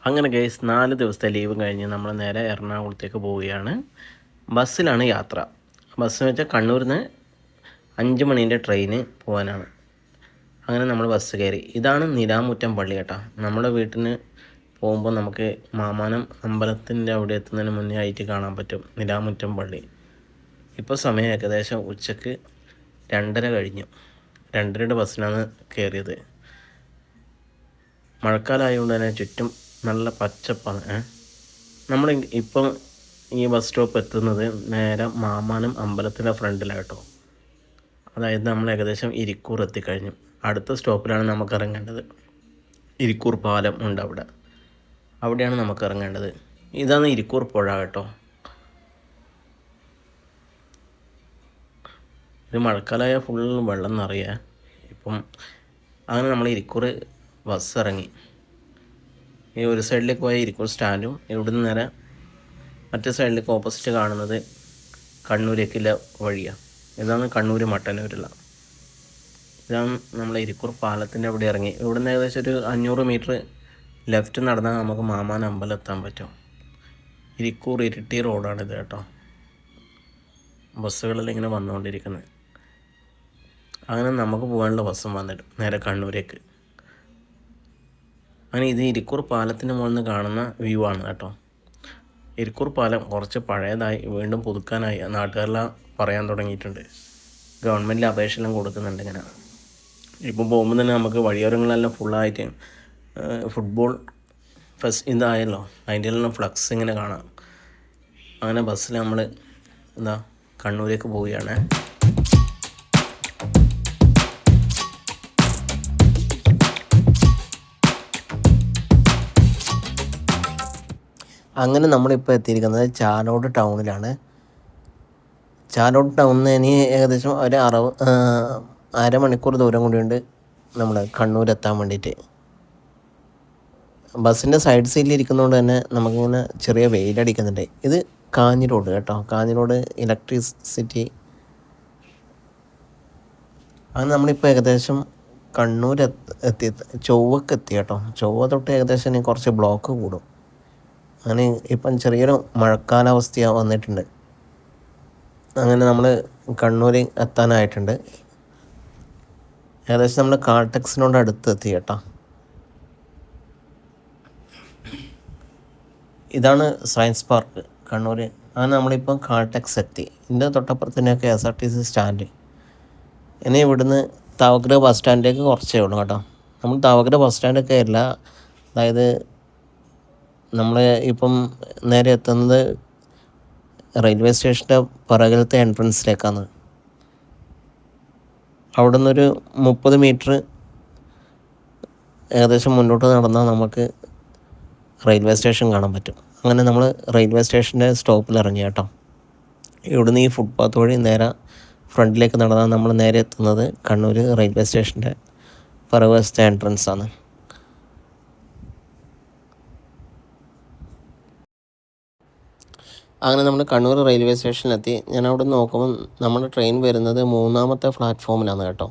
അങ്ങനെ ഗൈസ് 4 ദിവസത്തെ ലീവ് കഴിഞ്ഞ് നമ്മൾ നേരെ എറണാകുളത്തേക്ക് പോവുകയാണ്. ബസ്സിലാണ് യാത്ര. ബസ് എന്ന് വെച്ചാൽ കണ്ണൂരിൽ നിന്ന് 5 മണീൻ്റെ ട്രെയിന് പോകാനാണ്. അങ്ങനെ നമ്മൾ ബസ് കയറി. ഇതാണ് നിലാമുറ്റം പള്ളി കേട്ടോ. നമ്മുടെ വീട്ടിന് പോകുമ്പോൾ നമുക്ക് മാമാനം അമ്പലത്തിൻ്റെ അവിടെ എത്തുന്നതിന് മുന്നേ ആയിട്ട് കാണാൻ പറ്റും നിലാമുറ്റം പള്ളി. ഇപ്പോൾ സമയം ഏകദേശം ഉച്ചക്ക് 2:30 കഴിഞ്ഞു. 2:30യുടെ ബസ്സിലാണ് കയറിയത്. മഴക്കാലമായതുകൊണ്ട് തന്നെ ചുറ്റും നല്ല പച്ചപ്പാണ്. നമ്മൾ ഇപ്പം ഈ ബസ് സ്റ്റോപ്പ് എത്തുന്നത് നേരെ മാമാനം അമ്പലത്തിൻ്റെ ഫ്രണ്ടിലാണ് കേട്ടോ. അതായത് നമ്മൾ ഏകദേശം ഇരിക്കൂർ എത്തിക്കഴിഞ്ഞു. അടുത്ത സ്റ്റോപ്പിലാണ് നമുക്ക് ഇറങ്ങേണ്ടത്. ഇരിക്കൂർ പാലം ഉണ്ട് അവിടെയാണ് നമുക്ക് ഇറങ്ങേണ്ടത്. ഇതാണ് ഇരിക്കൂർ പുഴ കേട്ടോ. ഇത് മഴക്കാലമായ ഫുൾ വെള്ളം നിറയുക. ഇപ്പം അങ്ങനെ നമ്മൾ ഇരിക്കൂർ ബസ് ഇറങ്ങി. ഈ ഒരു സൈഡിലേക്ക് പോയ ഇരിക്കൂർ സ്റ്റാൻഡും ഇവിടുന്ന് നേരെ മറ്റേ സൈഡിലേക്ക് ഓപ്പോസിറ്റ് കാണുന്നത് കണ്ണൂരേക്കുള്ള വഴിയാണ്. ഇതാണ് കണ്ണൂർ മട്ടന്നൂരുള്ള. ഇതാണ് നമ്മളെ ഇരിക്കൂർ പാലത്തിൻ്റെ അവിടെ ഇറങ്ങി. ഇവിടുന്ന് ഏകദേശം ഒരു 500 മീറ്റർ ലെഫ്റ്റ് നടന്നാൽ നമുക്ക് മാമാനം അമ്പലം എത്താൻ പറ്റും. ഇരിക്കൂർ ഇരിട്ടി റോഡാണിത് കേട്ടോ. ബസ്സുകളെല്ലാം ഇങ്ങനെ വന്നുകൊണ്ടിരിക്കുന്നത്. അങ്ങനെ നമുക്ക് പോകാനുള്ള ബസ്സും വന്നിട്ട് നേരെ കണ്ണൂരേക്ക്. അങ്ങനെ ഇത് ഇരിക്കൂർ പാലത്തിൻ്റെ മുകളിൽ നിന്ന് കാണുന്ന വ്യൂ ആണ് കേട്ടോ. ഇരിക്കൂർ പാലം കുറച്ച് പഴയതായി, വീണ്ടും പുതുക്കാനായി നാട്ടുകാരെല്ലാം പറയാൻ തുടങ്ങിയിട്ടുണ്ട്. ഗവൺമെൻറ്റിൽ അപേക്ഷയെല്ലാം കൊടുക്കുന്നുണ്ട് ഇങ്ങനെ. ഇപ്പോൾ പോകുമ്പോൾ തന്നെ നമുക്ക് വഴിയോരങ്ങളെല്ലാം ഫുള്ളായിട്ട് ഫുട്ബോൾ ഇതായല്ലോ, അതിൻ്റെ എല്ലാം ഫ്ലക്സ് ഇങ്ങനെ കാണാം. അങ്ങനെ ബസ്സിൽ നമ്മൾ കണ്ണൂരേക്ക് പോവുകയാണ്. അങ്ങനെ നമ്മളിപ്പോൾ എത്തിയിരിക്കുന്നത് ചാലോട് ടൗണിലാണ്. ചാലോട് ടൗണിൽ നിന്ന് ഇനി ഏകദേശം ഒരു അരമണിക്കൂർ ദൂരം കൂടിയുണ്ട് നമ്മൾ കണ്ണൂർ എത്താൻ വേണ്ടിയിട്ട്. ബസ്സിൻ്റെ സൈഡ് സീറ്റിൽ ഇരിക്കുന്നതുകൊണ്ട് തന്നെ നമുക്കിങ്ങനെ ചെറിയ വെയിലടിക്കുന്നുണ്ട്. ഇത് കാഞ്ഞി റോഡ് കേട്ടോ. കാഞ്ഞി റോഡ് ഇലക്ട്രിസിറ്റി. അങ്ങനെ നമ്മളിപ്പോൾ ഏകദേശം കണ്ണൂർ എത്തി, ചൊവ്വക്ക് എത്തി കേട്ടോ. ചൊവ്വ തൊട്ട് ഏകദേശം ഇനി കുറച്ച് ബ്ലോക്ക് കൂടും. അങ്ങനെ ഇപ്പം ചെറിയൊരു മഴക്കാലാവസ്ഥ വന്നിട്ടുണ്ട്. അങ്ങനെ നമ്മൾ കണ്ണൂർ എത്താനായിട്ടുണ്ട്. ഏകദേശം നമ്മൾ കാൾടെക്സിനോട് അടുത്ത് എത്തി കേട്ടോ. ഇതാണ് സയൻസ് പാർക്ക് കണ്ണൂർ. അങ്ങനെ നമ്മളിപ്പം കാൾടെക്സ് എത്തി. ഇതിൻ്റെ തൊട്ടപ്പുറത്ത് തന്നെ KSRTC സ്റ്റാൻഡ്. ഇനി ഇവിടുന്ന് താവക്കര ബസ് സ്റ്റാൻഡിലേക്ക് കുറച്ചേ ഉള്ളൂ കേട്ടോ. നമ്മൾ താവക്കര ബസ് സ്റ്റാൻഡ് കയറില്ല. അതായത് നമ്മൾ ഇപ്പം നേരെ എത്തുന്നത് റെയിൽവേ സ്റ്റേഷൻ്റെ പുറകിലത്തെ എൻട്രൻസിലേക്കാണ്. അവിടെ നിന്നൊരു 30 മീറ്റർ ഏകദേശം മുന്നോട്ട് നടന്നാൽ നമുക്ക് റെയിൽവേ സ്റ്റേഷൻ കാണാൻ പറ്റും. അങ്ങനെ നമ്മൾ റെയിൽവേ സ്റ്റേഷൻ്റെ സ്റ്റോപ്പിൽ ഇറങ്ങി കേട്ടോ. ഇവിടുന്ന് ഈ ഫുട്പാത്ത് വഴി നേരെ ഫ്രണ്ടിലേക്ക് നടന്നാൽ നമ്മൾ നേരെ എത്തുന്നത് കണ്ണൂർ റെയിൽവേ സ്റ്റേഷൻ്റെ പുറകുവശത്തെ എൻട്രൻസ് ആണ്. അങ്ങനെ നമ്മൾ കണ്ണൂർ റെയിൽവേ സ്റ്റേഷനിലെത്തി. ഞാൻ അവിടെ നോക്കുമ്പോൾ നമ്മുടെ ട്രെയിൻ വരുന്നത് 3ാമത്തെ പ്ലാറ്റ്ഫോമിലാണ് കേട്ടോ.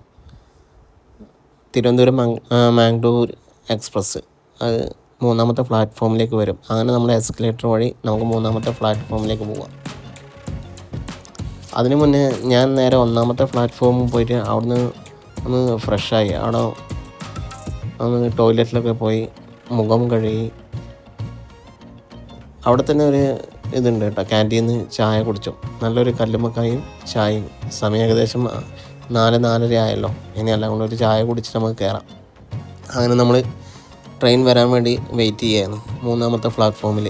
തിരുവനന്തപുരം മാംഗ്ലൂർ എക്സ്പ്രസ് അത് 3ാമത്തെ പ്ലാറ്റ്ഫോമിലേക്ക് വരും. അങ്ങനെ നമ്മൾ എസ്കലേറ്റർ വഴി നമുക്ക് 3ാമത്തെ പ്ലാറ്റ്ഫോമിലേക്ക് പോകാം. അതിന് മുന്നേ ഞാൻ നേരെ 1ാമത്തെ പ്ലാറ്റ്ഫോമിൽ പോയിട്ട് അവിടുന്ന് ഒന്ന് ഫ്രഷായി. അവിടെ ഒന്ന് ടോയ്ലറ്റിലൊക്കെ പോയി മുഖം കഴുകി. അവിടെ തന്നെ ഒരു ഇതുണ്ട് കേട്ടോ, ക്യാൻറ്റീന്ന് ചായ കുടിച്ചു. നല്ലൊരു കല്ലുമ്മക്കായും ചായയും. സമയം ഏകദേശം 4-4:30 ആയല്ലോ. ഇനി എല്ലാം കൊണ്ട് ഒരു ചായ കുടിച്ചിട്ട് നമുക്ക് കയറാം. അങ്ങനെ നമ്മൾ ട്രെയിൻ വരാൻ വേണ്ടി വെയിറ്റ് ചെയ്യായിരുന്നു 3ാമത്തെ പ്ലാറ്റ്ഫോമിൽ.